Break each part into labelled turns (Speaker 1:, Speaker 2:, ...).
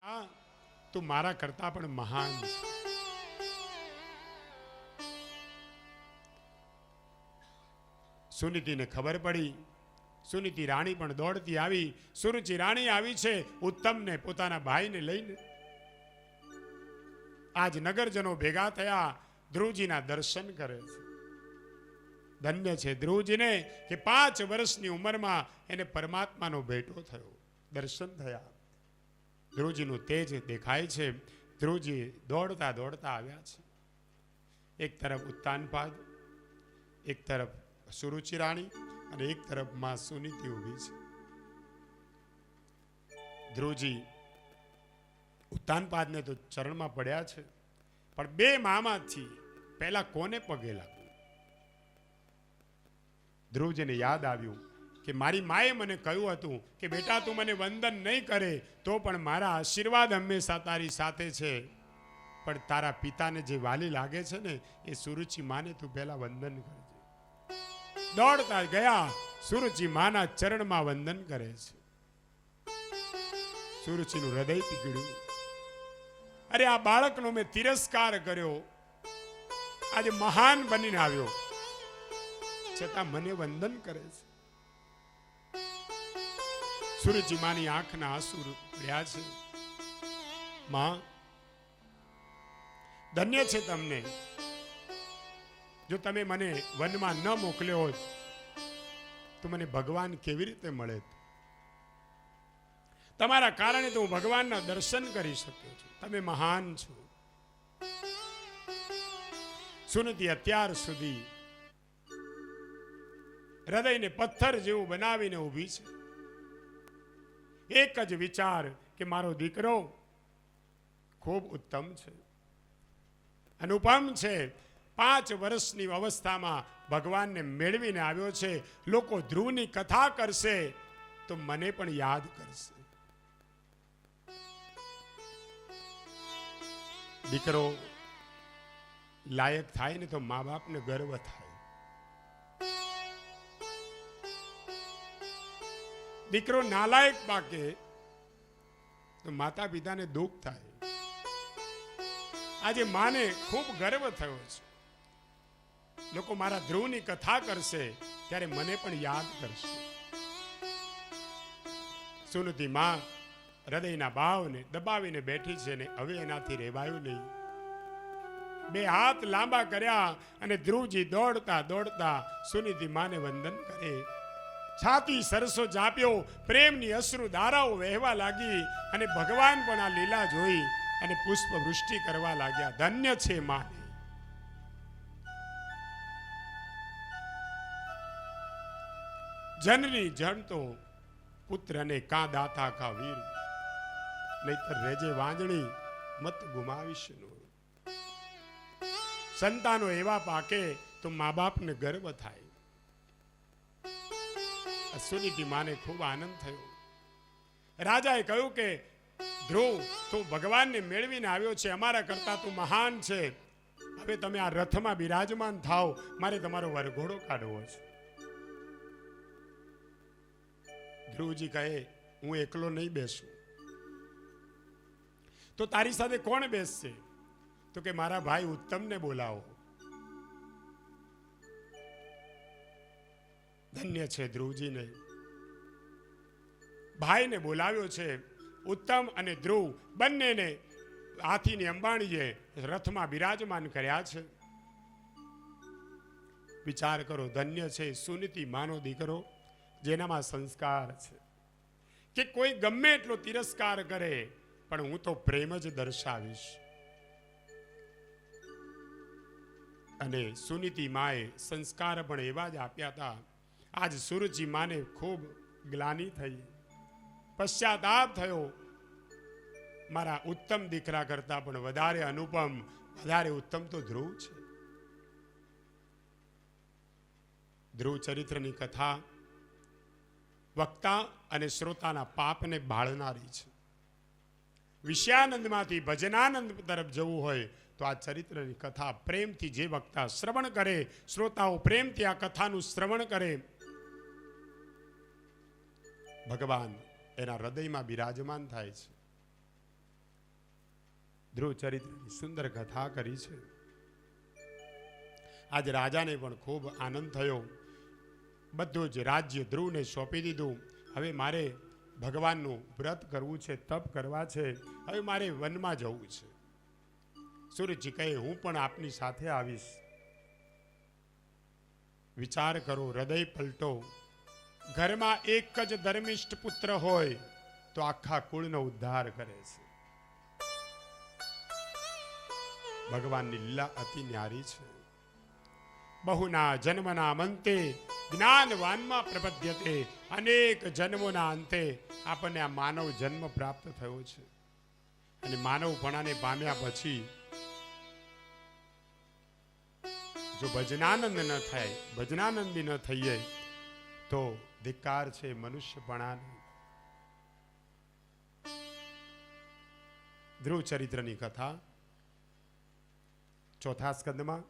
Speaker 1: આ તું મારા કરતા પણ મહાન છે. સુનીતિને ખબર પડી. સુનીતિ રાણી પણ દોડતી આવી. સુરુચિ રાણી આવી છે ઉત્તમને પોતાના ભાઈને લઈને. આજ નગરજનો ભેગા થયા, ધ્રુવજીના દર્શન કરે છે. ધન્ય છે ધ્રુવજીને કે 5 વર્ષની ઉંમરમાં એને પરમાત્માનો ભેટો થયો, દર્શન થયા. ધ્રુવજીનું તેજ દેખાય છે. ધ્રુવજી દોડતા દોડતા આવ્યા છે. એક તરફ ઉત્તાનપાદ, એક તરફ સુરુચિ રાણી અને એક તરફ માં સુનીતિ ઊભી છે. ધ્રુવજી ઉત્તાનપાદને તો ચરણમાં પડ્યા છે, પણ બે મામાથી પહેલા કોને પગે લાગવું? ધ્રુવજીને યાદ આવ્યું કે મારી માએ મને કહ્યું હતું કે બેટા તું મને વંદન નહીં કરે તો પણ મારા આશીર્વાદ હંમેશા તારી સાથે છે. પણ તારા પિતાને જે વાલી લાગે છે ને એ સુરુચિ માને તું પહેલા વંદન કરજે. દોડતા ગયા, સુરુચિ માના ચરણમાં વંદન કરે છે. સુરુચિનું હૃદય પીગળ્યું. અરે આ બાળકનો મેં તિરસ્કાર કર્યો, આજે મહાન બનીને આવ્યો, છતાં મને વંદન કરે છે. સુરુચિ માની આંખના આંસુ પડ્યા છે. માં, ધન્ય છે તમને. જો તમે મને વનમાં ન મોકલ્યો હોત તો મને ભગવાન કેવી રીતે મળે? તમારા કારણે તો હું ભગવાનના દર્શન કરી શક્યો છું. તમે મહાન છો. સુનીતિ અત્યાર સુધી હૃદયને પથ્થર જેવું બનાવીને ઊભી છે. એક જ વિચાર કે મારો દીકરો ખૂબ ઉત્તમ છે, અનુપમ છે. 5 વર્ષની અવસ્થામાં ભગવાનને મેળવીને આવ્યો છે. લોકો ધ્રુવની કથા કરશે તો મને પણ યાદ કરશે. દીકરો લાયક થાય ને તો મા બાપને ગર્વ થાય. દીકરો નાલાયક પાકે તો માતા પિતાને દુઃખ થાય. આજે માને ખૂબ ગર્વ થયો છે. લોકો મારા ધ્રુવની કથા કરશે ત્યારે મને પણ યાદ કરશે. સુનીતિ માં હૃદયના ભાવને દબાવીને બેઠી છે ને હવે એનાથી રહેવાયું નહીં. 2 હાથ લાંબા કર્યા અને ધ્રુવજી દોડતા દોડતા સુનીતિ માને વંદન કરે. છાતી સરસો જાપ્યો, પ્રેમની અશ્રુ ધારાઓ વહેવા લાગી અને ભગવાન પણ આ લીલા જોઈ અને પુષ્પ વૃષ્ટિ કરવા લાગ્યા. ધન્ય છે માને. જનની જન તો પુત્રને કા દાતા કા વીર, નહીતર રેજે વાંજણી મત ગુમાવીશ નો. સંતાનો એવા પાકે તો મા બાપને ગર્વ થાય. સુનીતિ માને ખૂબ આનંદ થયો. રાજાએ કહ્યું કે ધ્રુવ, તું ભગવાનને મેળવીને આવ્યો છે, અમારા કરતા તું મહાન છે. હવે તમે આ રથમાં બિરાજમાન થાઓ, મારે તમારો વરઘોડો કાઢવો છે. ધ્રુવજી કહે હું એકલો નહીં બેસું. તો તારી સાથે કોણ બેસશે? તો કે મારા ભાઈ ઉત્તમને બોલાવો. ધન્ય છે ધ્રુવજીને. ભાઈને બોલાવ્યો છે. ઉત્તમ અને ધ્રુવ બંનેને હાથીની અંબાણીએ રથમાં બિરાજમાન કર્યા છે. વિચાર કરો, ધન્ય છે સુનીતિ માનો દીકરો જેનામાં સંસ્કાર છે કે કોઈ ગમે એટલો તિરસ્કાર કરે પણ હું તો પ્રેમ જ દર્શાવીશ. અને સુનીતિ માએ સંસ્કાર પણ એવા જ આપ્યા હતા. આજ સુરુચિ માને ખૂબ ગ્લાનિ થઈ, પશ્ચાતાપ થયો. મારા ઉત્તમ દીકરા કરતા પણ વધારે અનુપમ, વધારે ઉત્તમ તો ધ્રુવ છે. ધ્રુવ ચરિત્રની કથા વક્તા અને શ્રોતાના પાપને બાળનારી છે. વિષયાનંદમાંથી ભજનાનંદ તરફ જવું હોય તો આ ચરિત્રની કથા પ્રેમથી જે વક્તા શ્રવણ કરે, શ્રોતાઓ પ્રેમથી આ કથાનું શ્રવણ કરે, ભગવાન એના હૃદયમાં બિરાજમાન થાય છે. ધ્રુવ ચરિત્રની સુંદર કથા કરી છે. આજ રાજાને પણ ખૂબ આનંદ થયો. બધું જ રાજ્ય ધ્રુવને સોંપી દીધું. હવે મારે ભગવાનનું વ્રત કરવું છે, તપ કરવા છે, હવે મારે વનમાં જવું છે. સૂર્યજી કહે હું પણ આપની સાથે આવીશ. વિચાર કરો, હૃદય પલટો. ઘરમાં એક જ ધર્મિષ્ઠ પુત્ર હોય તો આખા કુળનો ઉદ્ધાર કરે છે. ભગવાનની લીલા અતિ ન્યારી છે. બહુના જન્મના અંતે જ્ઞાનવાનમાં પ્રપદ્યતે. અનેક જન્મોના અંતે આપણને આ માનવ જન્મ પ્રાપ્ત થયો છે. અને માનવપણાને પામ્યા પછી જો ભજનાનંદ ન થાય, ભજનાનંદી ન થઈએ તો ધિક્કાર છે મનુષ્યપણાને. ધ્રુવ ચરિત્રની કથા ચોથા સ્કંદમાં,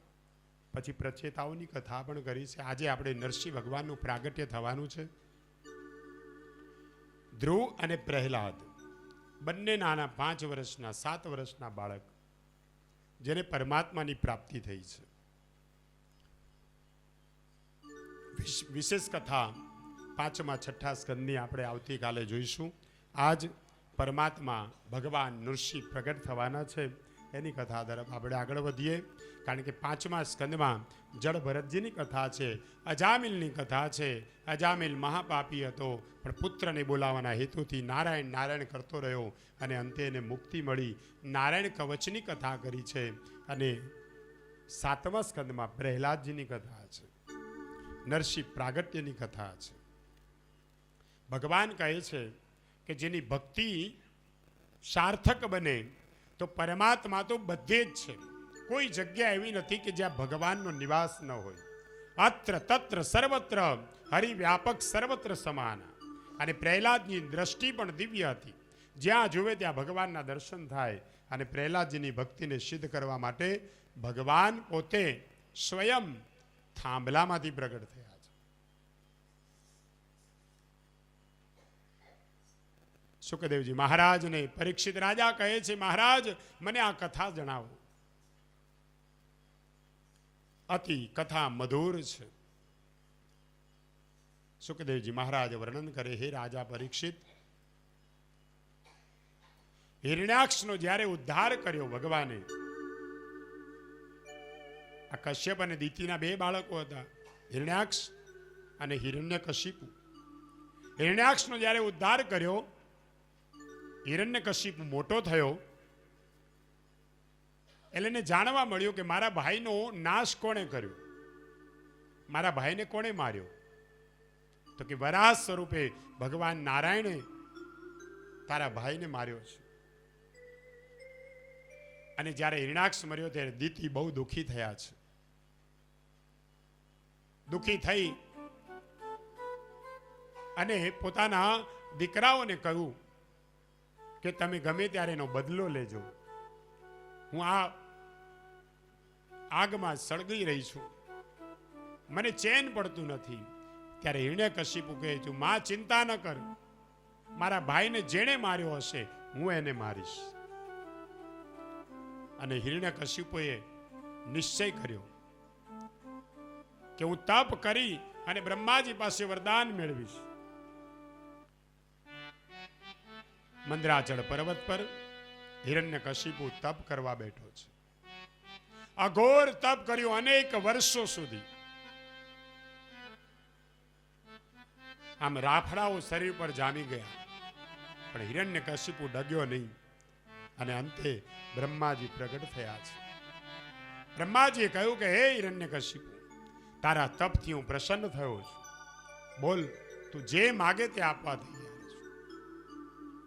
Speaker 1: પછી પ્રચેતાઓની કથા પણ કરી છે. આજે આપણે નરસિંહ ભગવાનનું પ્રાગટ્ય થવાનું છે. ધ્રુવ અને પ્રહલાદ બંને નાના 5 વર્ષના 7 વર્ષના બાળક, જેને પરમાત્માની પ્રાપ્તિ થઈ છે. વિશેષ કથા 5મા 6ઠા સ્કંદની આપણે આવતીકાલે જોઈશું. આજ પરમાત્મા ભગવાન નૃસિંહ પ્રગટ થવાના છે, એની કથા તરફ આપણે આગળ વધીએ. કારણ કે 5મા સ્કંદમાં જળ ભરતજીની કથા છે, અજામિલની કથા છે. અજામિલ મહાપાપી હતો, પણ પુત્રને બોલાવવાના હેતુથી નારાયણ નારાયણ કરતો રહ્યો અને અંતે એને મુક્તિ મળી. નારાયણ કવચની કથા કરી છે. અને 7મા સ્કંદમાં પ્રહલાદજીની કથા છે, નરસિંહ પ્રાગટ્યની કથા છે. ભગવાન કહે છે કે જેની ભક્તિ સાર્થક બને તો પરમાત્મા તો બધે જ છે. કોઈ જગ્યા એવી નથી કે જ્યાં ભગવાનનો નિવાસ ન હોય. અત્ર તત્ર સર્વત્ર હરિવ્યાપક સર્વત્ર સમાન. અને પ્રહલાદની દ્રષ્ટિ પણ દિવ્ય હતી. જ્યાં જુએ ત્યાં ભગવાનના દર્શન થાય. અને પ્રહલાદજીની ભક્તિને સિદ્ધ કરવા માટે ભગવાન પોતે સ્વયં થાંભલામાંથી પ્રગટ થયા છે. સુખદેવજી મહારાજને પરીક્ષિત રાજા કહે છે, મહારાજ મને આ કથા જણાવો. અતિ કથા મધુર છે. સુખદેવજી મહારાજ વર્ણન કરે, હે રાજા પરીક્ષિત, હિરણ્યાક્ષનો જ્યારે ઉદ્ધાર કર્યો ભગવાને, આ કશ્યપ અને દિતિના 2 બાળકો હતા, હિરણ્યાક્ષ અને હિરણ્યકશિપુ. હિરણ્યાક્ષનો જ્યારે ઉદ્ધાર કર્યો, હિરણ્યકશિપુ મોટો થયો, એટલે એને જાણવા મળ્યું કે મારા ભાઈનો નાશ કોણે કર્યો, મારા ભાઈને કોણે માર્યો. તો કે વરાહ સ્વરૂપે ભગવાન નારાયણે તારા ભાઈને માર્યો છે. અને જ્યારે હિરણ્યાક્ષ મર્યો ત્યારે દિતિ બહુ દુઃખી થયા છે. દુઃખી થઈ અને પોતાના દીકરાઓને કહ્યું કે તમે ગમે ત્યારે એનો બદલો લેજો, હું આ આગમાં સળગી રહી છું, મને ચેન પડતું નથી. ત્યારે હિરણ્યકશિપુ કહે, તું માં ચિંતા ન કર, મારા ભાઈને જેણે માર્યો હશે હું એને મારીશ. અને હિરણ્યકશિપુએ નિશ્ચય કર્યો કે હું તપ કરી અને બ્રહ્માજી પાસે વરદાન મેળવીશ. મંદરાચળ પર્વત પર હિરણ્યકશિપુ તપ કરવા બેઠો છે. અઘોર તપ કર્યું અનેક વર્ષો સુધી. આમ રાફડાઓ શરીર પર જામી ગયા, પણ હિરણ્યકશિપુ ડગ્યો નહીં. અને અંતે બ્રહ્માજી પ્રગટ થયા છે. બ્રહ્માજીએ કહ્યું કે હે હિરણ્યકશિપુ, તારા તપથી હું પ્રસન્ન થયો છું. બોલ, તું જે માગે તે આપવા તૈયાર છું.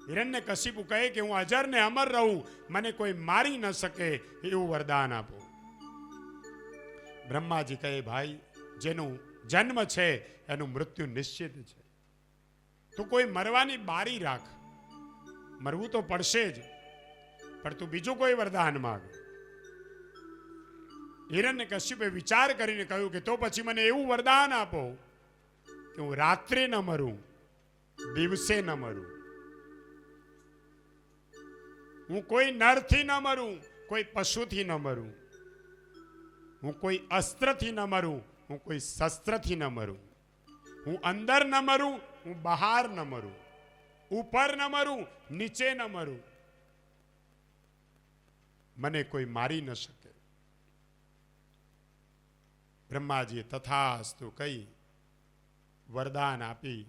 Speaker 1: હિરણ્યકશિપુ કહે કે હું અજર ને અમર રહું, મને કોઈ મારી ન શકે એવું વરદાન આપો. બ્રહ્માજી કહે, ભાઈ, જેનું જન્મ છે એનું મૃત્યુ નિશ્ચિત છે. તું કોઈ મરવાની બારી રાખ, મરવું તો પડશે જ, પણ તું બીજું કોઈ વરદાન માંગ. હિરણ્યકશિપુએ વિચાર કરીને કહ્યું કે તો પછી મને એવું વરદાન આપો કે હું રાત્રે ન મરું, દિવસે ન મરું. હું કોઈ નરથી ન મરું, કોઈ પશુથી ન મરું, હું કોઈ અસ્ત્રથી ન મરું, હું કોઈ શસ્ત્રથી ન મરું, હું અંદર ન મરું, હું બહાર ન મરું, ઉપર ન મરું, નીચે ન મરું, મને કોઈ મારી ન શકે. બ્રહ્માજીએ તથાસ્તુ કહી વરદાન આપી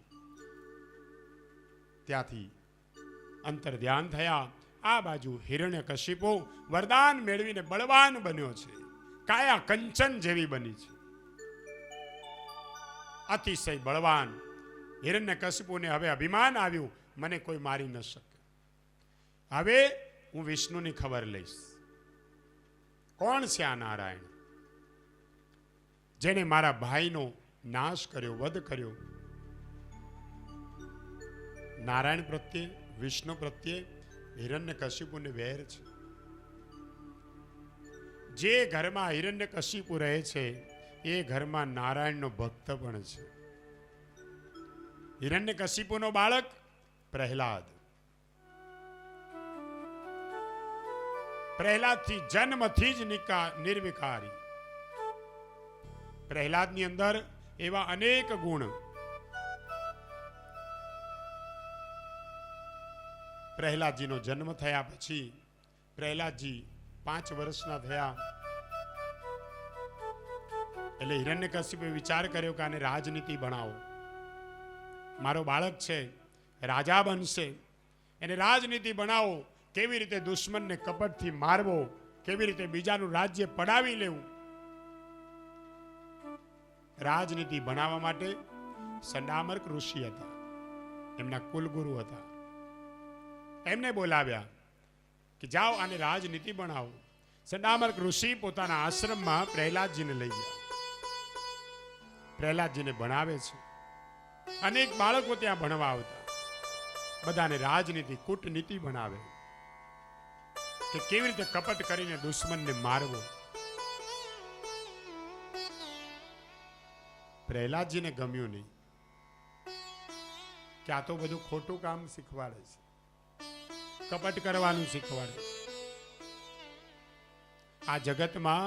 Speaker 1: ત્યાંથી અંતર ધ્યાન થયા. આ બાજુ હિરણ્યકશિપુ વરદાન મેળવીને બળવાન બન્યો છે, કાયા કંચન જેવી બની છે, અતિશય બળવાન. હિરણ્યકશિપુને હવે અભિમાન આવ્યું, મને કોઈ મારી ન શકે. હવે હું વિષ્ણુની ખબર લઈશ. કોણ છે આ નારાયણ જેને મારા ભાઈનો નાશ કર્યો, વધ કર્યો? નારાયણ પ્રત્યે, વિષ્ણુ પ્રત્યે હિરણ્યકશિપુને વેર છે. જે ઘરમાં હિરણ્યકશિપુ રહે છે એ ઘરમાં નારાયણનો ભક્ત પણ છે. હિરણ્યકશિપુનો બાળક પ્રહલાદ. પ્રહલાદથી જન્મથી જ નિર્વિકારી. પ્રહલાદની અંદર એવા અનેક ગુણ. પ્રહલાદજીનો જન્મ થયા પછી પ્રહલાદજી 5 વર્ષના થયા એટલે હિરણ્યકશિપુએ વિચાર કર્યો કે આને રાજનીતિ ભણાવો. મારો બાળક છે, રાજા બનશે, એને રાજનીતિ ભણાવો. કેવી રીતે દુશ્મનને કપટથી મારવો, કેવી રીતે બીજાનું રાજ્ય પડાવી લેવું. રાજનીતિ ભણાવવા માટે સંડામર્ક ઋષિ હતા, એમના કુલગુરુ હતા. એમને બોલાવ્યા કે જાઓ આને રાજનીતિ ભણાવો. સંડામર્ક ઋષિ પોતાના આશ્રમમાં પ્રહલાદજીને લઈ ગયા. પ્રહલાદજીને ભણાવે છે. અનેક બાળકો ત્યાં ભણવા આવતા. બધાને રાજનીતિ, કૂટનીતિ ભણાવે કે કેવી રીતે કપટ કરીને દુશ્મનને મારવો. પ્રહલાદજીને ગમ્યું નહીં કે આ તો બધું ખોટું કામ શીખવાડે છે, કપટ કરવાનું શીખવાડે છે. આ જગતમાં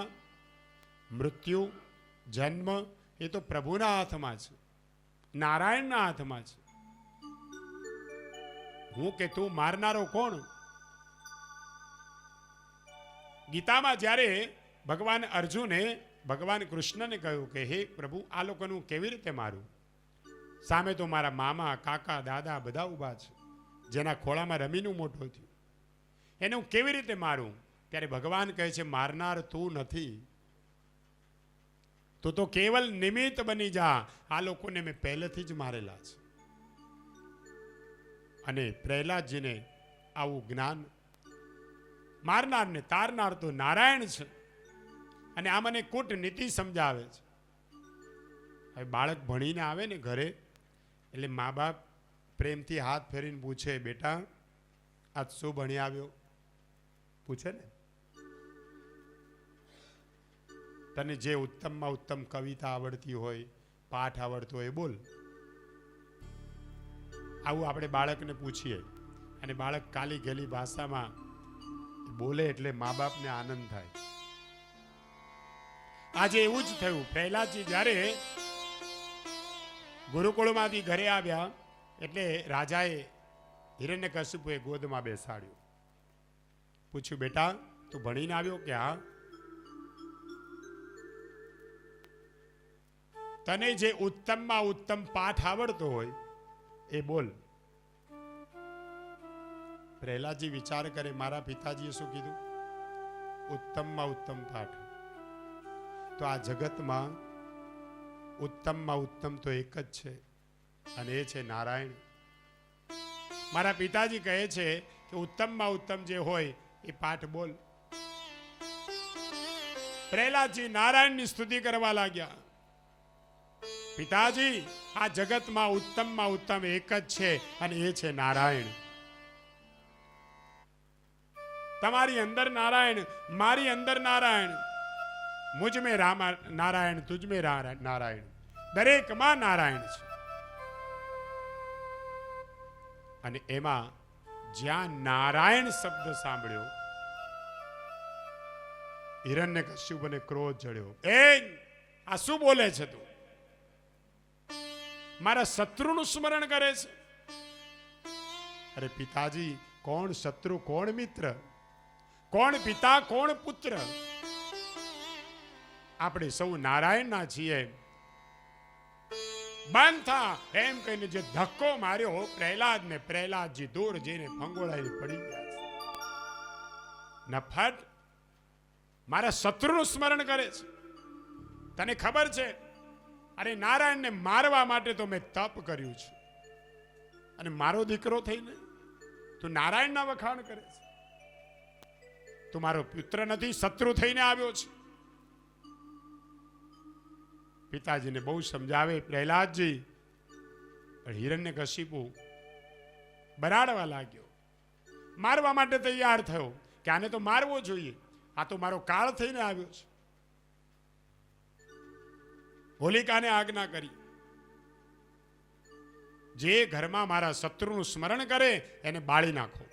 Speaker 1: મૃત્યુ, જન્મ એ તો પ્રભુના હાથમાં છે, નારાયણના હાથમાં છે. હું કે તું મારનારો કોણ? ગીતામાં જ્યારે ભગવાન અર્જુને ભગવાન કૃષ્ણને કહ્યું કે હે પ્રભુ, આ લોકોને હું કેવી રીતે મારું? સામે તો મારા મામા, કાકા, દાદા બધા ઊભા છે, જેના ખોળામાં રમીનું મોટો થયું, એને હું કેવી રીતે મારું? ત્યારે ભગવાન કહે છે મારનાર તું નથી, તું તો કેવલ નિમિત્ત બની જા. આ લોકોને મેં પહેલેથી જ મારેલા છે. અને પ્રહલાદજીને આવું જ્ઞાન, મારનાર ને તારનાર તો નારાયણ છે, અને આ મને કૂટનીતિ સમજાવે છે. હવે બાળક ભણીને આવે ને ઘરે એટલે મા બાપ પ્રેમથી હાથ ફેરીને પૂછે, બેટા આજ શું ભણી આવ્યો? પૂછે ને. તને જે ઉત્તમમાં ઉત્તમ કવિતા આવડતી હોય, પાઠ આવડતો હોય બોલ. આવું આપણે બાળકને પૂછીએ અને બાળક કાલી ગેલી ભાષામાં બોલે એટલે મા બાપને આનંદ થાય. આજે એવું જ થયું. પ્રહલાદજી જ્યારે ગુરુકુળમાંથી ઘરે આવ્યા એટલે રાજાએ હિરણ્યકશિપુએ ગોદમાં બેસાડ્યો. પૂછ્યું, બેટા તું ભણીને આવ્યો? કે હા. તને જે ઉત્તમમાં ઉત્તમ પાઠ આવડતો હોય એ બોલ. પ્રહલાદજી વિચાર કરે, મારા પિતાજીએ શું કીધું? ઉત્તમમાં ઉત્તમ પાઠ. તો આ જગતમાં ઉત્તમમાં ઉત્તમ તો એક જ છે, અને એ છે નારાયણ. મારા પિતાજી કહે છે કે ઉત્તમમાં ઉત્તમ જે હોય એ પાઠ બોલ. પ્રહલાદજી નારાયણની સ્તુતિ કરવા લાગ્યા. પિતાજી, આ જગતમાં ઉત્તમમાં ઉત્તમ એક જ છે, અને એ છે નારાયણ. તમારી અંદર નારાયણ, મારી અંદર નારાયણ, મુझ में નારાયણ, તુજ में નારાયણ, દરેકમાં નારાયણ છે. અને એમાં જ્યાં નારાયણ શબ્દ સાંભળ્યો, હિરણ્યકશ્યપને ક્રોધ ચડ્યો. એ આ શું બોલે છે તું? મારા શત્રુનું સ્મરણ કરે છે? અરે પિતાજી, કોણ શત્રુ કોણ મિત્ર, કોણ પિતા કોણ પુત્ર? આપણે સૌ નારાયણના છીએ. બંધ થા એમ કહીને જે ધક્કો માર્યો પ્રહલાદને, પ્રહલાદજી દૂર જઈને ફંગોળાઈને પડી ગયા છે. નફટ, મારા શત્રુનું સ્મરણ કરે છે. તને ખબર છે, અરે નારાયણને મારવા માટે તો મેં તપ કર્યું છે, અને મારો દીકરો થઈને તું નારાયણના વખાણ કરે છે? તું મારો પુત્ર નથી, શત્રુ થઈને આવ્યો છે. પિતાજીને બહુ સમજાવે પ્રહલાદજી, પણ હિરણ્યકશિપુ બરાડવા લાગ્યો, મારવા માટે તૈયાર થયો કે આને તો મારવો જોઈએ, આ તો મારો કાળ થઈને આવ્યો છે. હોલિકાને આજ્ઞા કરી, જે ઘરમાં મારા શત્રુનું સ્મરણ કરે એને બાળી નાખો.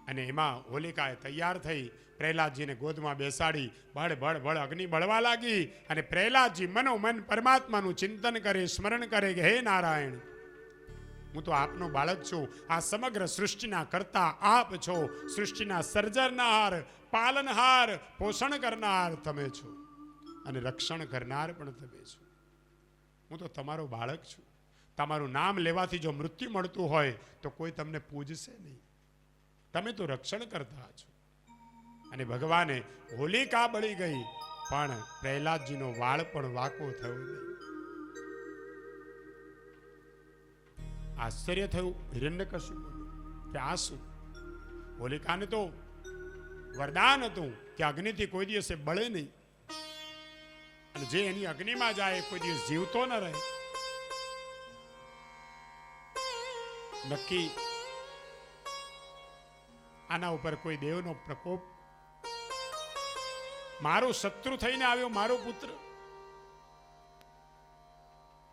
Speaker 1: અને એમાં હોલિકાએ તૈયાર થઈ પ્રહલાદજીને ગોદમાં બેસાડી બળ બળ બળ અગ્નિ બળવા લાગી. અને પ્રહલાદજી મનોમન પરમાત્માનું ચિંતન કરે, સ્મરણ કરે કે હે નારાયણ, હું તો આપનો બાળક છું. આ સમગ્ર સૃષ્ટિના કરતા આપ છો. સૃષ્ટિના સર્જનહાર, પાલનહાર, પોષણ કરનાર તમે છો, અને રક્ષણ કરનાર પણ તમે છો. હું તો તમારો બાળક છું. તમારું નામ લેવાથી જો મૃત્યુ મળતું હોય તો કોઈ તમને પૂજશે નહીં. તમે તો રક્ષણ કરતા છો. અને ભગવાને હોલિકા બળી ગઈ, પણ પ્રહલાદજીનો વાળ પણ વાકો થયો નહીં. આશ્ચર્ય થયું હિરણ્યકશિપુને કે આ શું? હોલિકાને તો વરદાન હતું કે અગ્નિથી કોઈ દિવસે બળે નહીં, અને જે એની અગ્નિમાં જાય કોઈ દિવસ જીવતો ન રહે. નક્કી આના ઉપર કોઈ દેવનો પ્રકોપ? મારો શત્રુ થઈને આવ્યો મારો પુત્ર.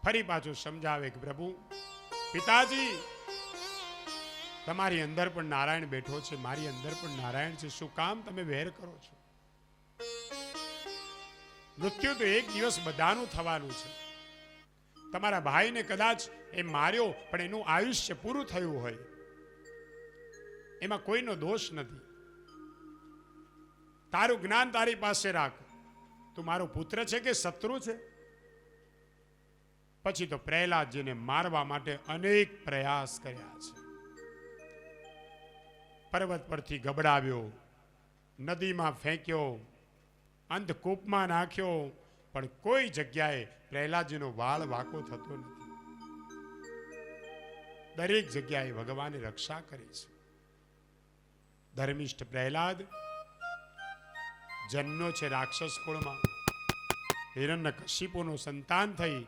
Speaker 1: ફરી પાછું સમજાવે કે પ્રભુ, પિતાજી, તમારી અંદર પણ નારાયણ બેઠો છે, મારી અંદર પણ નારાયણ છે, શું કામ તમે વેર કરો છો? મૃત્યુ તો એક દિવસ બધાનું થવાનું છે. તમારા ભાઈને કદાચ એ માર્યો, પણ એનું આયુષ્ય પૂરું થયું હોય, એમાં કોઈનો દોષ નથી. તારું જ્ઞાન તારી પાસે રાખ. તું મારો પુત્ર છે કે શત્રુ છે? પછી તો પ્રહલાદજીને મારવા માટે અનેક પ્રયાસ કર્યા છે. પર્વત પરથી ગબડાવ્યો, નદીમાં ફેંક્યો, અંધકૂપમાં નાખ્યો, પણ કોઈ જગ્યાએ પ્રહલાદજીનો વાળ વાકો થતો નથી. દરેક જગ્યાએ ભગવાને રક્ષા કરી છે. ધર્મિષ્ઠ પ્રહલાદ જન્મ્યો છે રાક્ષસ કુળમાં, હિરણ્યકશિપુનું સંતાન થઈ,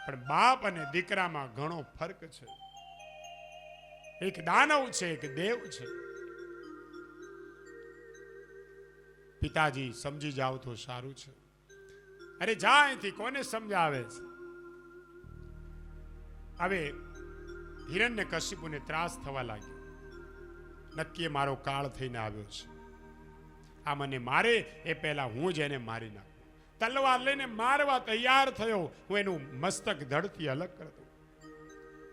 Speaker 1: પણ બાપ અને દીકરામાં ઘણો ફરક છે. એક દાનવ છે, એક દેવ છે. પિતાજી સમજી જાવ તો સારું છે. અરે જા અહીંથી, કોને સમજાવે છે? હવે હિરણ્યકશિપુને ત્રાસ થવા લાગ્યો. નક્કી મારો કાળ થઈને આવ્યો છે, આ મને મારે એ પહેલા હું જ એને મારી નાખું. તલવાર લઈને મારવા તૈયાર થયો. હું એનું મસ્તક ધડથી અલગ કરતો.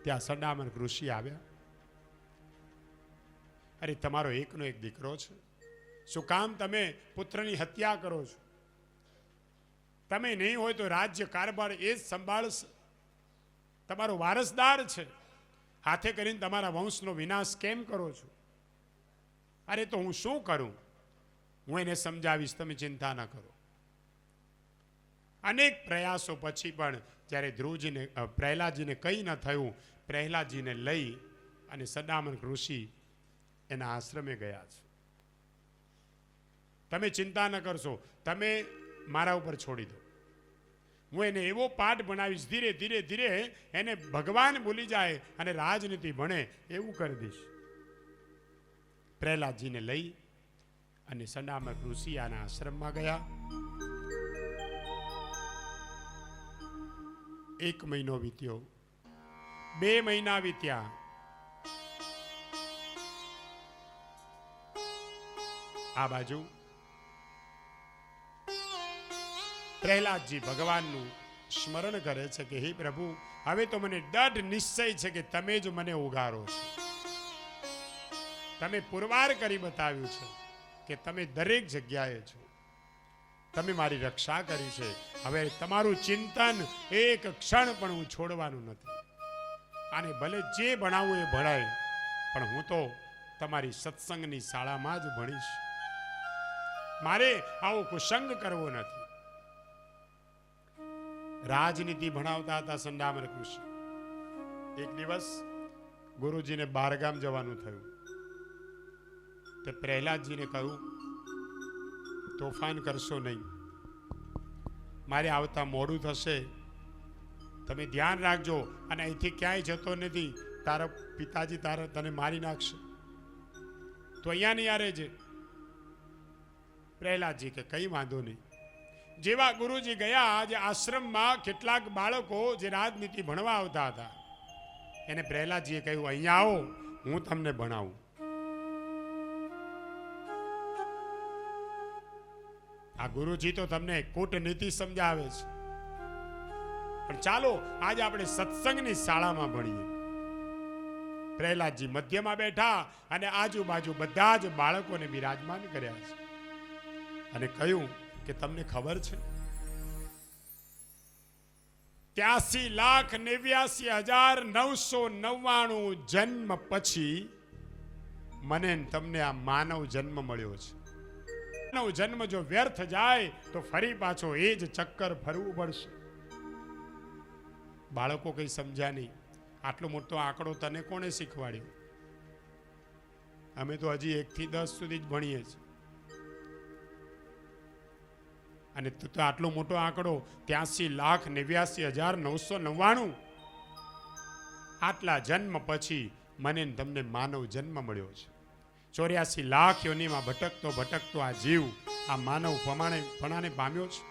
Speaker 1: ત્યાં સડામન ઋષિ આવ્યા. અરે તમારો એકનો એક દીકરો છે, શું કામ તમે પુત્રની હત્યા કરો છો? તમે નહીં હોય તો રાજ્ય કારભાર એ જ સંભાળશે. તમારો વારસદાર છે, હાથે કરીને તમારા વંશનો વિનાશ કેમ કરો છો? અરે તો હું શું કરું? હું એને સમજાવીશ, તમે ચિંતા ના કરો. અનેક પ્રયાસો પછી પણ જ્યારે ધ્રુવજીને પ્રહલાદજીને કંઈ ન થયું, પ્રહલાદજીને લઈ અને સદામન ઋષિ એના આશ્રમે ગયા છે. તમે ચિંતા ન કરશો, તમે મારા ઉપર છોડી દો. હું એને એવો પાઠ બનાવીશ, ધીરે ધીરે ધીરે એને ભગવાન ભૂલી જાય અને રાજનીતિ ભણે એવું કરી દઈશ. પ્રહલાદજીને લઈ અને સદામન ઋષિ આના આશ્રમમાં ગયા. 1 મહિનો વીત્યો, 2 મહિના વીત્યા, આ બાજુ પ્રહલાદજી ભગવાનનું સ્મરણ કરે છે કે હે પ્રભુ, હવે તો મને દૃઢ નિશ્ચય છે કે તમે જ મને ઉગારો છો. તમે પુરવાર કરી બતાવ્યું છે કે તમે દરેક જગ્યાએ છો. તમે મારી રક્ષા કરી છે. હવે તમારું ચિંતન એક ક્ષણ પણ હું છોડવાનું નથી. આને ભલે જે ભણાવું એ ભણાય, પણ હું તો તમારી સત્સંગની શાળામાં જ ભણીશ. મારે આવો કુસંગ કરવો નથી. રાજનીતિ ભણાવતા હતા સંડામર કૃષ્ણ. એક દિવસ ગુરુજીને બહારગામ જવાનું થયું. તે પ્રહલાદજીને કહ્યું, તોફાન કરશો નહીં, મારે આવતા મોડું થશે, તમે ધ્યાન રાખજો, અને અહીંથી ક્યાંય જતો નથી, તારા પિતાજી તને મારી નાખશે, તો અહીંયા નહીં આરે છે. પ્રહલાદજી કે કઈ વાંધો નહીં. જેવા ગુરુજી ગયા, જે આશ્રમમાં કેટલાક બાળકો જે રાજનીતિ ભણવા આવતા હતા, એને પ્રહલાદજીએ કહ્યું, અહીંયા આવો, હું તમને ભણાવું. આ ગુરુજી તો તમને કૂટનીતિ સમજાવે છે, પણ ચાલો આજે આપણે સત્સંગની શાળામાં ભણીએ. પ્રહલાદજી મધ્યમાં બેઠા અને આજુબાજુ બધા જ બાળકોને બિરાજમાન કર્યા છે અને કહ્યું કે તમને ખબર છે 83,89,999 જન્મ પછી મને તમને આ માનવ જન્મ મળ્યો છે. માનવ જન્મ જો વ્યર્થ જાય તો ફરી પાછો એ જ ચક્કર ફરવું પડશે. બાળકો કઈ સમજ્યા નહીં. આટલો મોટો આંકડો તને કોણે શીખવાડ્યો? અમે તો હજી 1 થી 10 સુધી જ ભણીએ છીએ, અને તું તો આટલો મોટો આંકડો 83,89,999 આટલા જન્મ પછી મને તમને માનવ જન્મ મળ્યો છે. 84 લાખ યોનિમાં ભટકતો ભટકતો આ જીવ આ માનવ પણાને પામ્યો છે,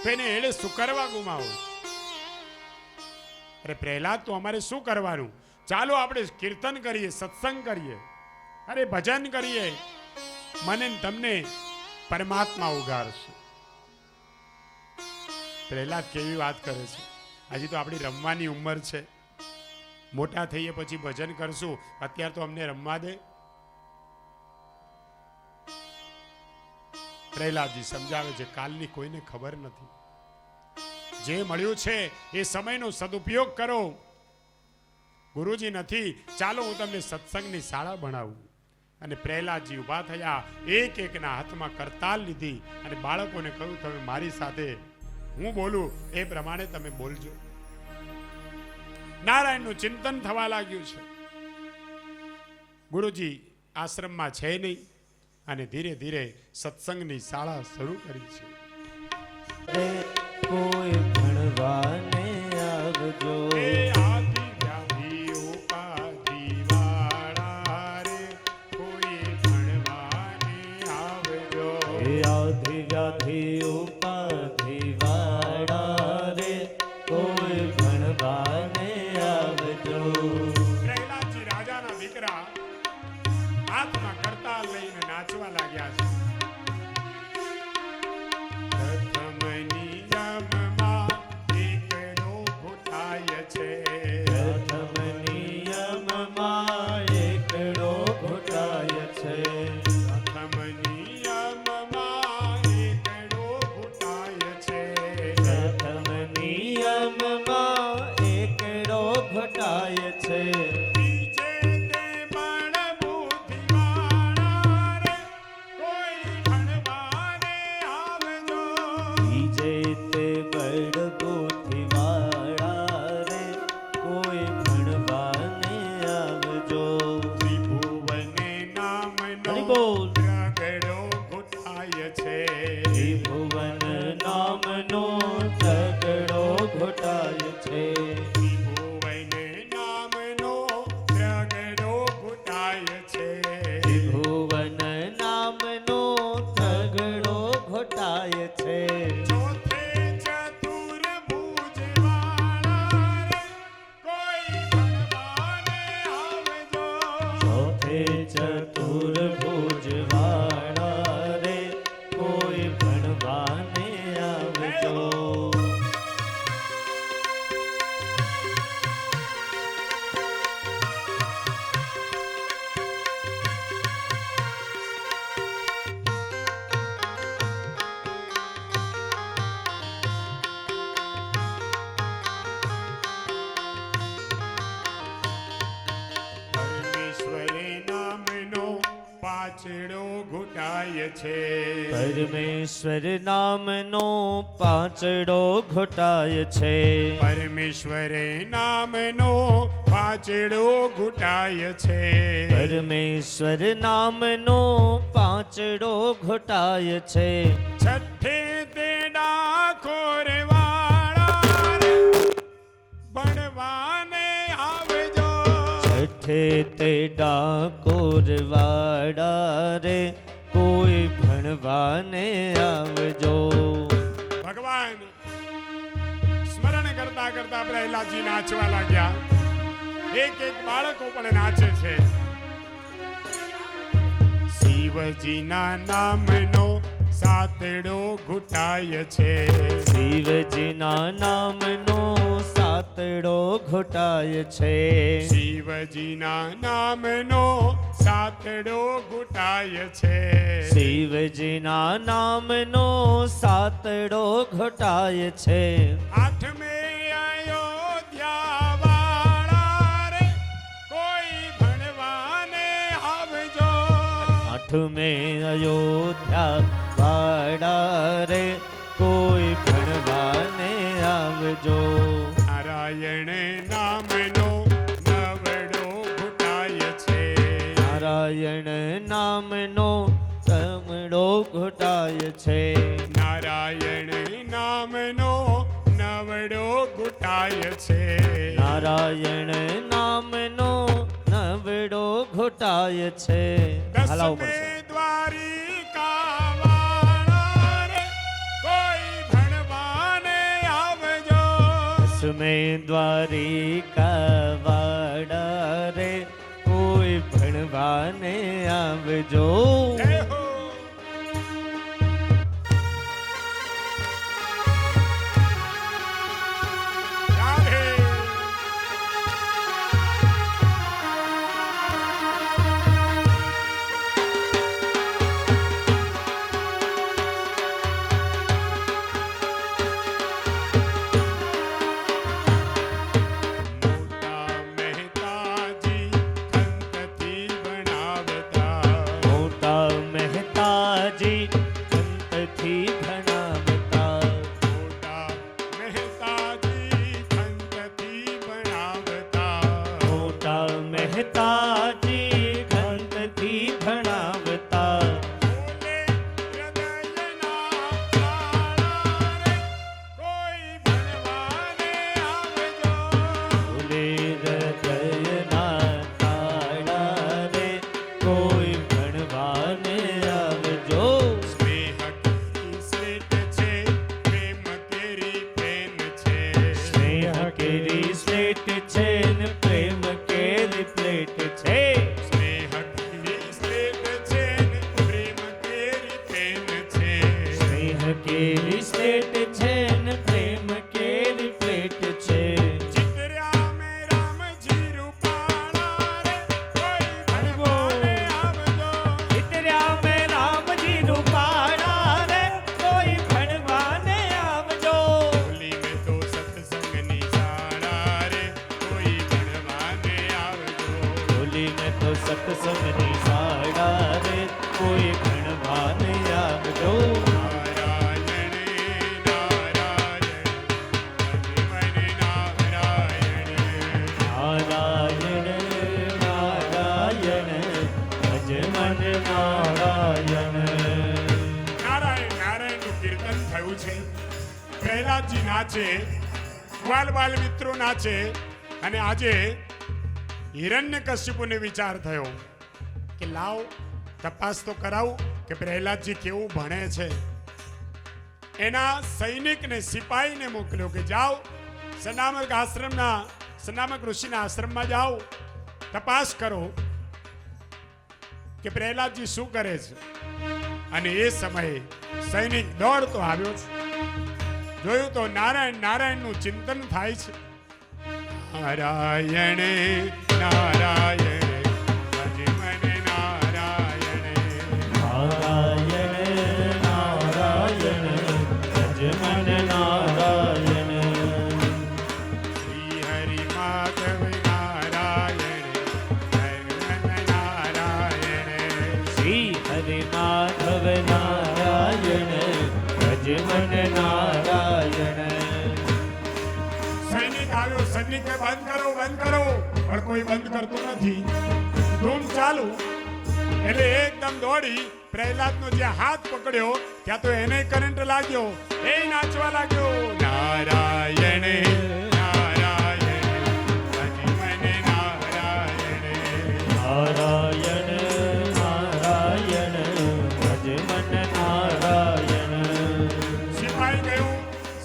Speaker 1: તો એને એળે શું કરવા ગુમાવો? અરે પ્રહલાદ, તો અમારે શું કરવાનું? ચાલો આપણે કીર્તન કરીએ, સત્સંગ કરીએ, અરે ભજન કરીએ, મને તમને પરમાત્મા ઉગારશે. પ્રહલાદ કેવી વાત કરે છે! હજી તો આપણી રમવાની ઉંમર છે, મોટા થઈએ પછી ભજન કરશું, અત્યારે તો અમને રમવા દે. પ્રહલાદજી સમજાવે છે, કાલની કોઈને ખબર નથી. જે મળ્યું છે એ સમયનો સદુપયોગ કરો. ગુરુજી નથી, ચાલો હું તમને સત્સંગની શાળા ભણાવું. અને પ્રહલાદજી ઉભા થયા, એક એકના હાથમાં કરતાલ લીધી અને બાળકોને કહ્યું, તમે મારી સાથે હું બોલું એ પ્રમાણે તમે બોલજો. નારાયણનું ચિંતન થવા લાગ્યું છે. ગુરુજી આશ્રમમાં છે નહીં અને ધીરે ધીરે સત્સંગની શાળા શરૂ કરી છે.
Speaker 2: કોઈ ભણવાને આવજો,
Speaker 1: આદિ વ્યાધિ ઉપાધિ વાળા રે, કોઈ ભણવાને આવજો.
Speaker 2: આદિ વ્યાધિ ઉપાધિ વાળા રે, કોઈ ભણવાને આવજો.
Speaker 1: પ્રહલાદજી રાજાના દીકરા હાથમાં કરતાલ લઈને નાચવા લાગ્યા છે.
Speaker 2: ચતુર્ભુજ વાળા
Speaker 1: ઘૂંટાય છે.
Speaker 2: પરમેશ્વર નામનો પાંચડો ઘોટાય છે.
Speaker 1: પરમેશ્વરે નામનો પાંચડો ઘૂંટાય છે.
Speaker 2: પરમેશ્વર નામનો પાંચડો ઘોટાય છે.
Speaker 1: છઠ્ઠે તે ડાકોર વાળા રે, ભણવાને આવજો.
Speaker 2: છઠ્ઠે તે ડાકોર વાળા રે, કોઈ ભણવાને આવજો.
Speaker 1: ભગવાન સ્મરણ કરતા કરતા પ્રહલાદજી નાચવા લાગ્યા. એક એક બાળકો પણ નાચે છે. શિવજીના નામનો સાતડો ઘૂંટાય છે.
Speaker 2: શિવજીના નામનો સાતડો ઘોટાય છે.
Speaker 1: શિવજીના નામનો સાતડો ઘૂંટાય છે.
Speaker 2: શિવજીના નામનો સાતડો ઘોટાય છે.
Speaker 1: આઠમે અયોધ્યા વાળા રે, કોઈ ભણવાને આવજો.
Speaker 2: આઠમે અયોધ્યા વાળા રે, કોઈ ભણવાને આવજો.
Speaker 1: નારાયણ નામનો નવડો ઘૂંટાય છે.
Speaker 2: નારાયણ નામનો તમડો ઘોટાય છે.
Speaker 1: નારાયણ નામનો નવડો ઘૂંટાય છે.
Speaker 2: નારાયણ નામનો નવડો ઘોટાય છે. હલાવો
Speaker 1: દસમે
Speaker 2: પડશે.
Speaker 1: દ્વારિકા વાળા રે, કોઈ ભણવાને આવજો.
Speaker 2: દસમે દ્વારિકા વાળા રે, કોઈ ભણવાને આવજો.
Speaker 1: જય હો. રાધે. મોટા મહેતાજી ખંતથી બનાવતા.
Speaker 2: મોટા મહેતાજી ખંતથી ભણાવતા.
Speaker 1: મોટા મહેતાજી ખંતથી બનાવતા.
Speaker 2: મોટા મહેતાજી ખંતથી ભણાવતા.
Speaker 1: બોલે હૃદયના તાળા રે, કોઈ ભણવાને આવજો.
Speaker 2: ભૂલે હૃદયના તાળા રે, કોઈ ભણવાને આવજો.
Speaker 1: સ્નેહ કેરી સ્લેટ છે, પ્રેમ કેરી પેન છે.
Speaker 2: સ્નેહ કેરી સ્લેટ છે ને પ્રેમ કેરી પ્લેટ છે.
Speaker 1: સ્નેહ કેરી સ્લેટ છે ને પ્રેમ કેરી પેન છે.
Speaker 2: સ્નેહ કેરી સ્લેટ છે ને પ્રેમ કેરી પ્લેટ છે.
Speaker 1: ચિતર્યા મે રામજી રૂપાળા રે, કોઈ ભણવાને આવજો.
Speaker 2: ચિતર્યા મેં રામજી રૂપાળા રે, કોઈ ભણવાને આવજો.
Speaker 1: હોલી મેં તો સત્સંગની શાળા રે, કોઈ ભણવાને આવજો.
Speaker 2: હોલી મેં તો સત્સંગની શાળા રે, કોઈ ભણવાને આવજો.
Speaker 1: નારાયણ નારાયણ, મને નારાયણ.
Speaker 2: નારાયણ નારાયણ, ભજ મન નારાયણ.
Speaker 1: નારાયણ નારાયણનું કીર્તન થયું છે. પ્રહલાદજી નાચે, બાલ બાલ મિત્રો નાચે. અને આજે હિરણ્યકશ્યપુને વિચાર થયો કે લાવ તપાસ તો કરાવું કે પ્રહલાદજી કેવું ભણે છે. એના સૈનિકને સિપાહીને મોકલ્યો કે જાઓ સનામક ઋષિના આશ્રમમાં જાઓ, તપાસ કરો કે પ્રહલાદજી શું કરે છે. અને એ સમયે સૈનિક દોડતો આવ્યો છે. જોયું તો નારાયણ નારાયણનું ચિંતન થાય છે. નારાયણ નારાયણ, ભજ મને નારાયણ.
Speaker 2: નારાયણ નારાયણ, ભજ મન નારાયણ.
Speaker 1: શ્રી હરિ માધવ નારાયણ, હર મન નારાયણ.
Speaker 2: શ્રી હરિ માધવ
Speaker 1: સૈનિક આવ્યો, સૈનિકે બંધ કરો, પણ કોઈ બંધ કરતું નથી. ધૂમ ચાલુ એટલે એકદમ દોડી પ્રહલાદનો જે હાથ પકડ્યો ત્યાં તો એને કરંટ લાગ્યો, એ નાચવા લાગ્યો. નારાયણ નારાયણ ભજ મને નારાયણ.
Speaker 2: નારાયણ નારાયણ ભજ મન નારાયણ.
Speaker 1: સિપાહી ગયો,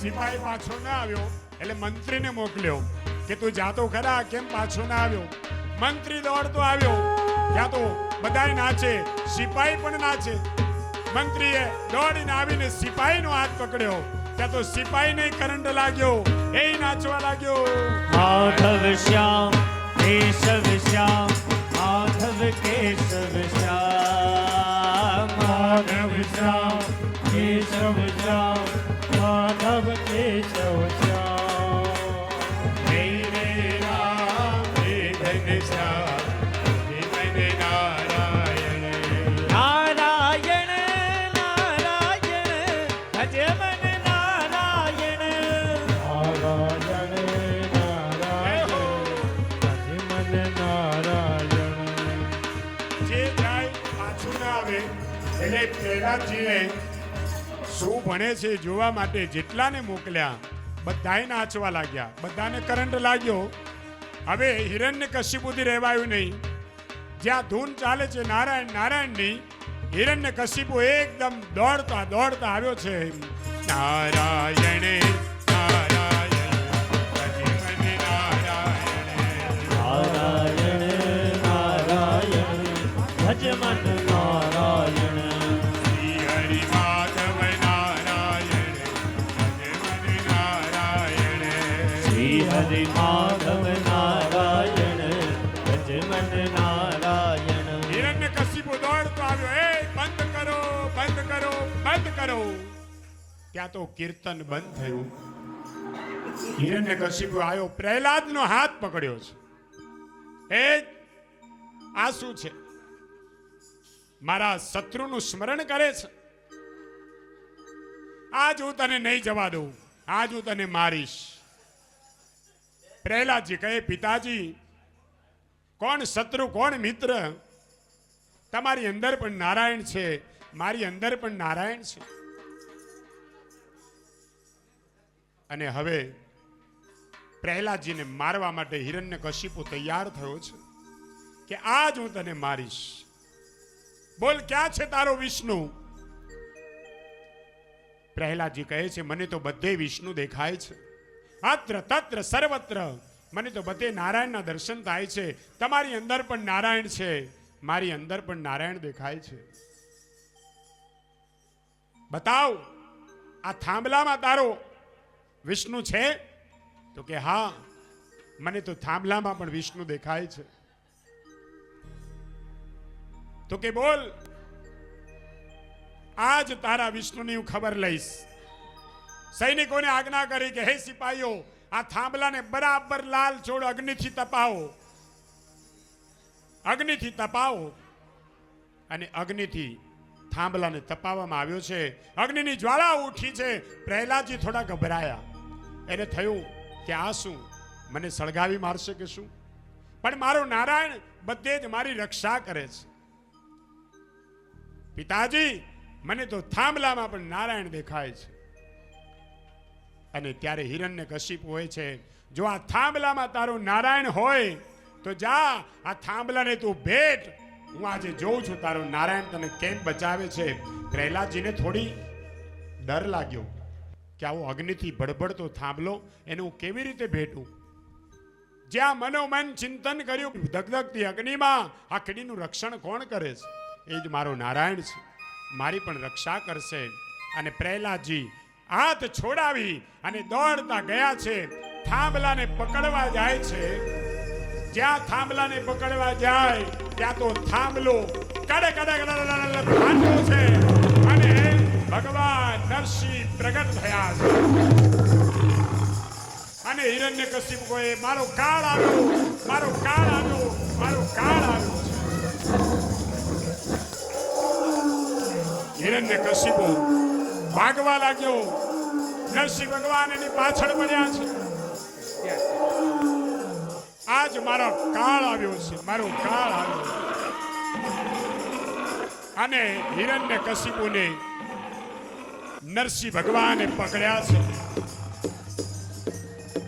Speaker 1: સિપાહી પાછો ના આવ્યો એટલે મંત્રીને મોકલ્યો કે તું જાતો ખરા, કેમ પાછો ના આવ્યો? મંત્રી દોડતો આવ્યો ત્યાં તો બધાય નાચે, સિપાહી પણ નાચે. મંત્રીએ દોડીને આવીને સિપાહીનો હાથ પકડ્યો ત્યાં તો સિપાહીને કરંટ લાગ્યો, એ નાચવા લાગ્યો.
Speaker 2: માધવ શ્યામ કેશવ શ્યામ, માધવ કેશવ શ્યામ, માધવ શ્યામ કેશવ શ્યામ, માધવ કેશવ શ્યામ.
Speaker 1: હે રે રામ હે ઘનશ્યામ હે મને નારાયણ.
Speaker 2: નારાયણ નારાયણ ભજ મન નારાયણ. નારાયણ નારાયણ ભજ મન નારાયણ.
Speaker 1: જે જાય પાછું ના આવે એટલે પ્રહલાદજીને શું ભણે છે જોવા માટે જેટલાને મોકલ્યા બધાય નાચવા લાગ્યા, બધાને કરંટ લાગ્યો. હવે હિરણ્યકશિપુથી રહેવાયું નહીં. જ્યાં ધૂન ચાલે છે નારાયણ નારાયણની, હિરણ્યકશિપુ એકદમ દોડતા દોડતા આવ્યો છે. નારાયણ નારાયણ ભજ મને નારાયણ.
Speaker 2: નારાયણ નારાયણ ભજ મન નારાયણ.
Speaker 1: શ્રી હરિ માધવ નારાયણ ભજ મને નારાયણ.
Speaker 2: શ્રી હરિ માધવ નારાયણ ભજ મન નારાયણ.
Speaker 1: હિરણ્યકશિપુ દોડતો આવ્યો, એ બંધ કરો બંધ કરો બંધ કરો. ત્યાં તો કીર્તન બંધ થયું. હિરણ્યકશિપુ આવ્યો, પ્રહલાદનો હાથ પકડ્યો છે. એ આ શું છે? મારા શત્રુનું સ્મરણ કરે છે. આજ હું તને નહીં જવા દઉં, આજ હું તને મારીશ. પ્રહલાદજી કહે, પિતાજી કોણ શત્રુ કોણ મિત્ર? તમારી અંદર પણ નારાયણ છે, મારી અંદર પણ નારાયણ છે. અને હવે પ્રહલાદજીને મારવા માટે હિરણ્યકશિપુ તૈયાર થયો છે કે આજ હું તને મારીશ. બોલ, ક્યાં છે તારો વિષ્ણુ? પ્રહલાદજી કહે છે, મને તો બધે વિષ્ણુ દેખાય છે, અત્ર તત્ર સર્વત્ર મને તો બધે નારાયણના દર્શન થાય છે. તમારી અંદર પણ નારાયણ છે, મારી અંદર પણ નારાયણ દેખાય છે. બતાવ, આ થાંભલામાં તારો વિષ્ણુ છે? તો કે હા, મને તો થાંભલામાં પણ વિષ્ણુ દેખાય છે. તો કે બોલ, આજ તારા વિષ્ણુની હું ખબર લઈશ. સૈનિકોને આજ્ઞા કરી કે હે સિપાહીઓ, આ થાંભલાને બરાબર લાલ ચોળ અગ્નિથી તપાવો, અગ્નિથી તપાવો. અને અગ્નિથી થાંભલાને તપાવવામાં આવ્યો છે. અગ્નિની જ્વાળા ઉઠી છે. પ્રહલાદજી થોડા ગભરાયા. એને થયું કે આ શું, મને સળગાવી મારશે કે શું? પણ મારો નારાયણ બધે જ મારી રક્ષા કરે છે. પિતાજી, મને તો થાંભલામાં પણ નારાયણ દેખાય છે. અને ત્યારે હિરણ્યકશિપુ હોય છે, જો આ થાંભલામાં તારું નારાયણ હોય તો જા, આ થાંભલાને તું ભેટ. હું આજે જોઉં છું તારો નારાયણ તને કેમ બચાવે છે. પ્રહલાદજીને થોડી ડર લાગ્યો કે આવો અગ્નિથી ભડભડતો થાંભલો એને હું કેવી રીતે ભેટું. જ્યાં મનોમન ચિંતન કર્યું, ધગધગતી અગ્નિમાં આ કડીનું રક્ષણ કોણ કરે છે? એ જ મારો નારાયણ છે, મારી પણ રક્ષા કરશે. અને પ્રહલાદજી હાથ છોડાવી અને દોડતા ગયા છે. થાંભલાને પકડવા જાય છે. જ્યાં થાંભલાને પકડવા જાય ત્યાં તો થાંભલો કડે કડે ફાટ્યો છે અને ભગવાન નરસિંહ પ્રગટ થયા છે. અને હિરણ્યકશિપુ કહે, મારો કાળ આવ્યો, મારો કાળ આવ્યો, મારો કાળ આવ્યો છે. હિરણ્યકશિપુ ભાગવા લાગ્યો. નરસિંહ ભગવાન એની પાછળ પડ્યા છે. આજ મારો કાળ આવ્યો છે, મારો કાળ આવ્યો. અને હિરણ્યકશિપુને નરસિંહ ભગવાને પકડ્યા છે.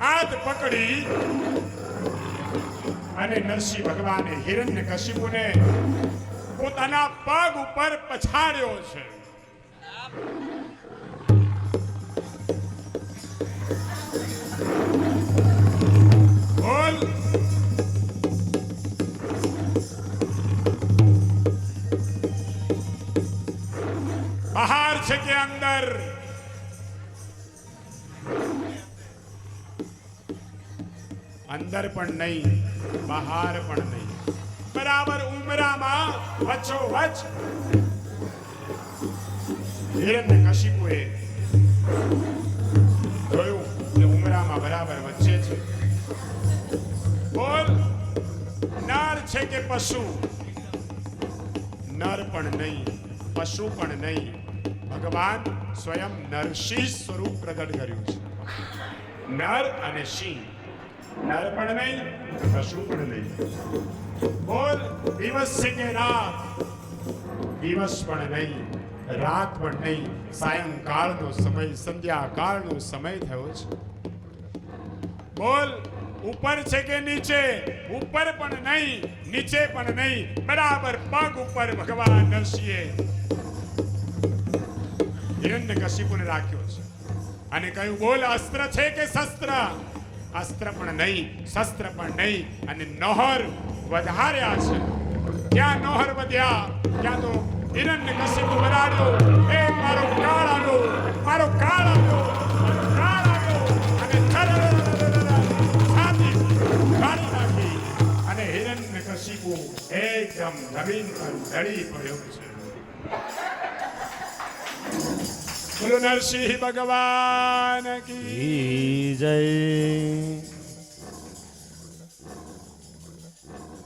Speaker 1: હાથ પકડી અને નરસિંહ ભગવાને હિરણ્યકશિપુને પોતાના પગ ઉપર પછાડ્યો છે. બોલ. બહાર છે કે અંદર? અંદર પણ નહીં, બહાર પણ નહીં, બરાબર ઉમરામાં વચ્ચો વચ્ચ. હિરણ્યકશિપુએ જોયું કે ઉમરામાં બરાબર વચ્ચે છે. બોલ, નર છે કે પશુ? નર પણ નહીં, પશુ પણ નહીં. ભગવાન સ્વયં નરસિંહ સ્વરૂપ પ્રગટ કર્યું છે. નર અને સિંહ. નર પણ નહીં, પશુ પણ નહીં. બોલ, દિવસ છે કે રાત? દિવસ પણ નહીં, રાત પણ નહીં. સાયંકાળનો સમય, સંધ્યાકાળનો સમય થયો છે. બોલ, ઉપર છે કે નીચે? ઉપર પણ નહીં, નીચે પણ નહીં, બરાબર પગ ઉપર ભગવાન નરસિંહે હિરણ્યકશિપુને રાખ્યો છે. અને કહ્યું, બોલ, અસ્ત્ર છે કે શસ્ત્ર? અસ્ત્ર પણ નહીં, શસ્ત્ર પણ નહીં. અને નોહર વધાર્યા છે. ક્યાં નોહર વધ્યા? ક્યાં તો હિરણ્યકશિપુ બરાડ્યો, એ મારો કાળ આવ્યો, મારો કાળ આવ્યો, મારો કાળ આવ્યો. અને છાતી કાઢી નાખી. અને હિરણ્યકશિપુ એકદમ જમીન પર ઢળી પડ્યો છે. બોલો નરસિંહ ભગવાન કી
Speaker 2: જય.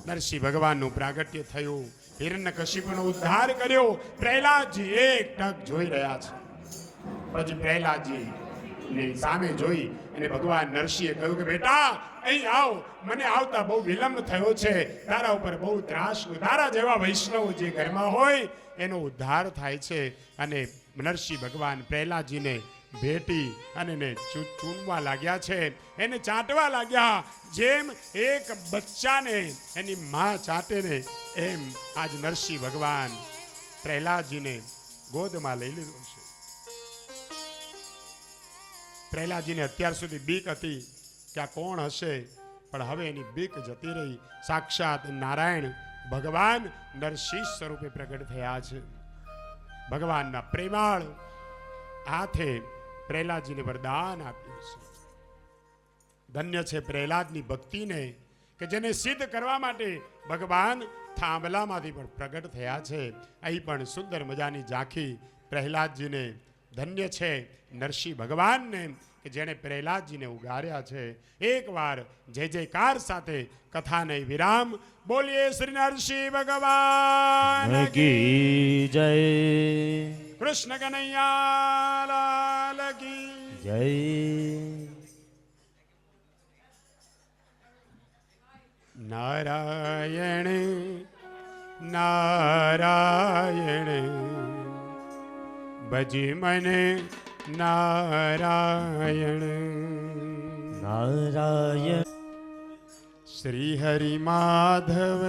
Speaker 1: નરસિંહ ભગવાનનું પ્રાગટ્ય થયું. હિરણ્યકશિપુનો ઉદ્ધાર કર્યો. પ્રહલાદજી એક ટક જોઈ રહ્યા છે. પછી પ્રહલાદજી ની સામે જોઈ અને ભગવાન નરસિંહે કહ્યું કે બેટા અહીં આવ, મને આવતા બહુ વિલંબ થયો છે, તારા ઉપર બહુ ત્રાસ. તારા જેવા વૈષ્ણવ જે ઘરમાં હોય એનો ઉદ્ધાર થાય છે. અને નરસિંહ ભગવાન પ્રહલાદજીને ભેટી અને એને ચૂમવા લાગ્યા છે, એને ચાટવા લાગ્યા. જેમ એક બચ્ચાને એની માં ચાટે ને એમ આજ નરસિંહ ભગવાન પ્રહલાદજીને ગોદમાં લઈ લીધો છે. પ્રહલાદજીને અત્યાર સુધી બીક હતી કે આ કોણ હશે, પણ હવે એની બીક જતી રહી. સાક્ષાત નારાયણ ભગવાન નરસિંહ સ્વરૂપે પ્રગટ થયા છે. ભગવાનના પ્રેમાળ હાથે પ્રહલાદજીને વરદાન આપ્યું છે. ધન્ય છે પ્રહલાદની ભક્તિને કે જેને સિદ્ધ કરવા માટે ભગવાન થાંભલામાંથી પણ પ્રગટ થયા છે. અહીં પણ સુંદર મજાની ઝાંખી પ્રહલાદજીને. ધન્ય છે નરસિંહ ભગવાનને કે જેણે પ્રહલાદજીને ઉગાર્યા છે. એકવાર જય જયકાર સાથે કથાને વિરામ. બોલીએ શ્રી નરસિંહ ભગવાન
Speaker 2: કી જય.
Speaker 1: કૃષ્ણ કનૈયા લાલ કી
Speaker 2: જય.
Speaker 1: નારાયણ નારાયણ ભજી મને નારાયણ.
Speaker 2: નારાયણ.
Speaker 1: શ્રી હરિ માધવ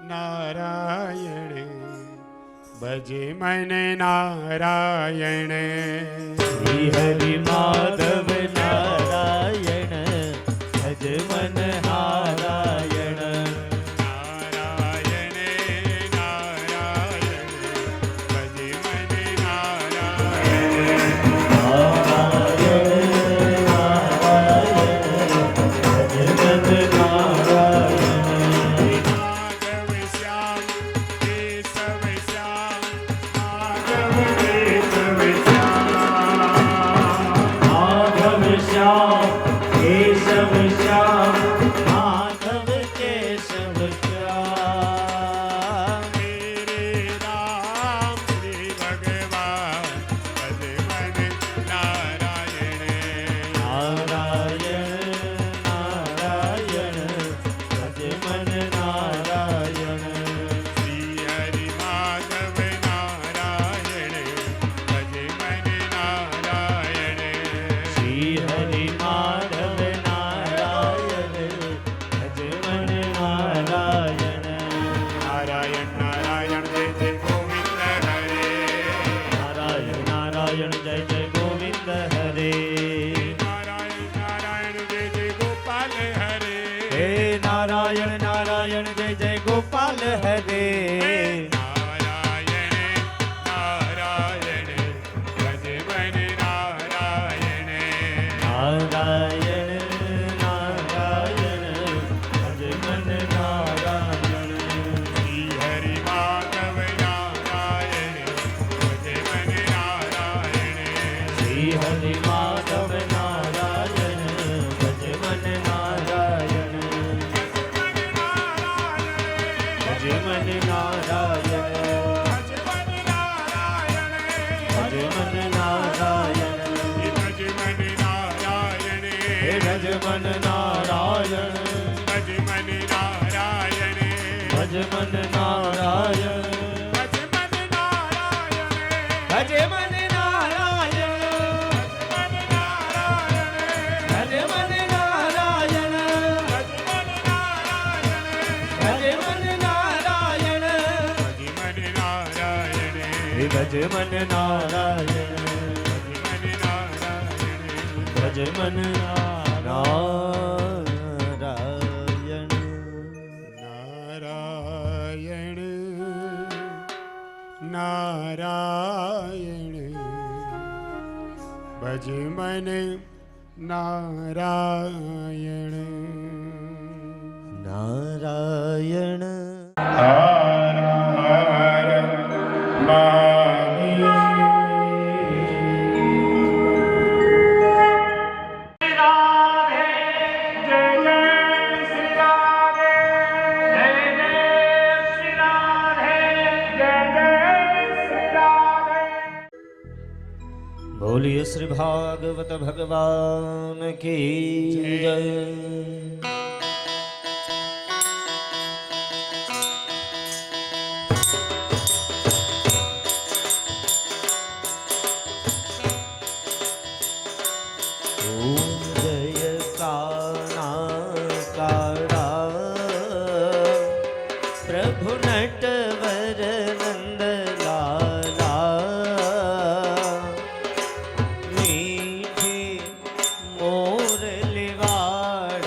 Speaker 1: નારાયણ ભજે મને નારાયણ.
Speaker 2: શ્રી હરિ માધવ નારાયણ ભજ મન નારાયણ.
Speaker 1: નારાયણ નારાયણ ભજે મને નારાયણ.
Speaker 2: શ્યામ નારાયણ નારાયણ જય જય ગોપાલ હરે
Speaker 1: નારાયણ નારાયણ ભજ મન નારાયણ
Speaker 2: નારાયણ નારાયણ ભજ મન નારાયણ
Speaker 1: શ્રી હરિ માધવ નારાયણ ભજ મન નારાયણ
Speaker 2: શ્રી હરિ માધવ નારાયણ ભજ મન નારાયણ ભજ મન નારાયણ ભજ મન નારાયણ
Speaker 1: ભજ મન નારાયણ
Speaker 2: હે ભજ મન નારાયણ
Speaker 1: ભજ મન નારાયણ
Speaker 2: ભજ મન નારાયણ
Speaker 1: ભજ મન નારાયણ
Speaker 2: ભજ મન નારાયણ ભજ મન નારાયણ ભજ મન નારાયણ હે ભજ મન નારાયણ ભજ મન નારાયણ
Speaker 1: નારાયણ નારાયણ ભજ મન નારાયણ
Speaker 2: નારાયણ
Speaker 1: હર હર મહાદેવ
Speaker 2: બોલીએ શ્રી ભાગવત ભગવાન કી જય ઓમ જય કાના કાળા પ્રભુ નટવર નંદલાલા મીઠી મોરલી વાળ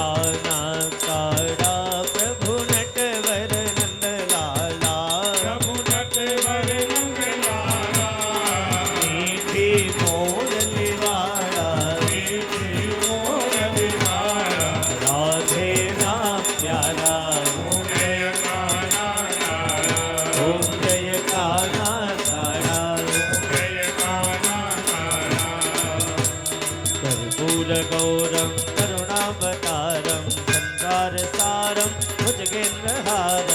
Speaker 2: કાના કાળા પ્રભુ નટવર નંદલાલા
Speaker 1: પ્રભુ નટવર નંદલાલા
Speaker 2: મીઠી મોરલી વાળા
Speaker 1: મીઠી મોરલી વાળા
Speaker 2: રાધે ના પ્યારા
Speaker 1: જય કાના કાળા
Speaker 2: ઓમ જય કાના કાળા
Speaker 1: જય કાના કાળા
Speaker 2: कर्पूर गौरम करुणावतारम संसार सारम भुजगेन्द्रहार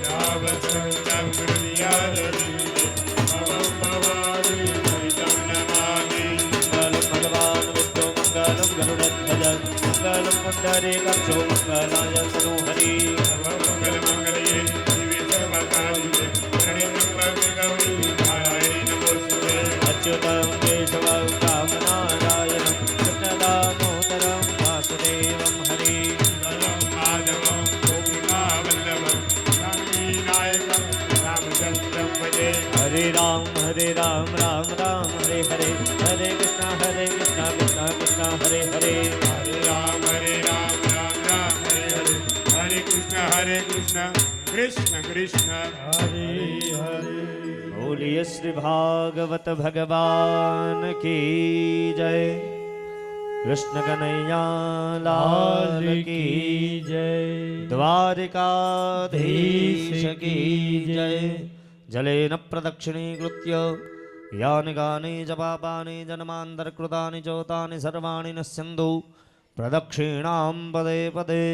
Speaker 1: रावसंतं हृदयारविन्दे भवं भवानी परितं नमामि
Speaker 2: मंगलम भगवान विष्णु मंगलम गरुड़ध्वज मंगलम पुंडरीकाक्षो मंगलाय तनोहरि
Speaker 1: सर्वमङ्गलमङ्गलये शिवे सर्वकार्ये शरण्यं गौरी नारायणी नमोस्तुते
Speaker 2: अच्युतं केशवं रामनारायणं कृष्णदामोदरं वासुदेवं हरि
Speaker 1: मङ्गलं माधवं गोपिकावल्लभं रामनायकं रामचन्द्रं भजे
Speaker 2: हरे राम राम राम हरे हरे हरे कृष्णा कृष्णा कृष्णा हरे हरे
Speaker 1: हरे राम हरे हरे हरे कृष्ण कृष्ण कृष्ण हरे हरे
Speaker 2: बोलिए श्री भागवत भगवान की जय कृष्ण कन्हैया लाल की जय द्वारिकाधीश की जय जलेन प्रदक्षिणीकृत्य यानि गानि जपापानि जन्मान्तरकृतानि चोतानि सर्वाणि नश्यन्तु प्रदक्षिणां पदे पदे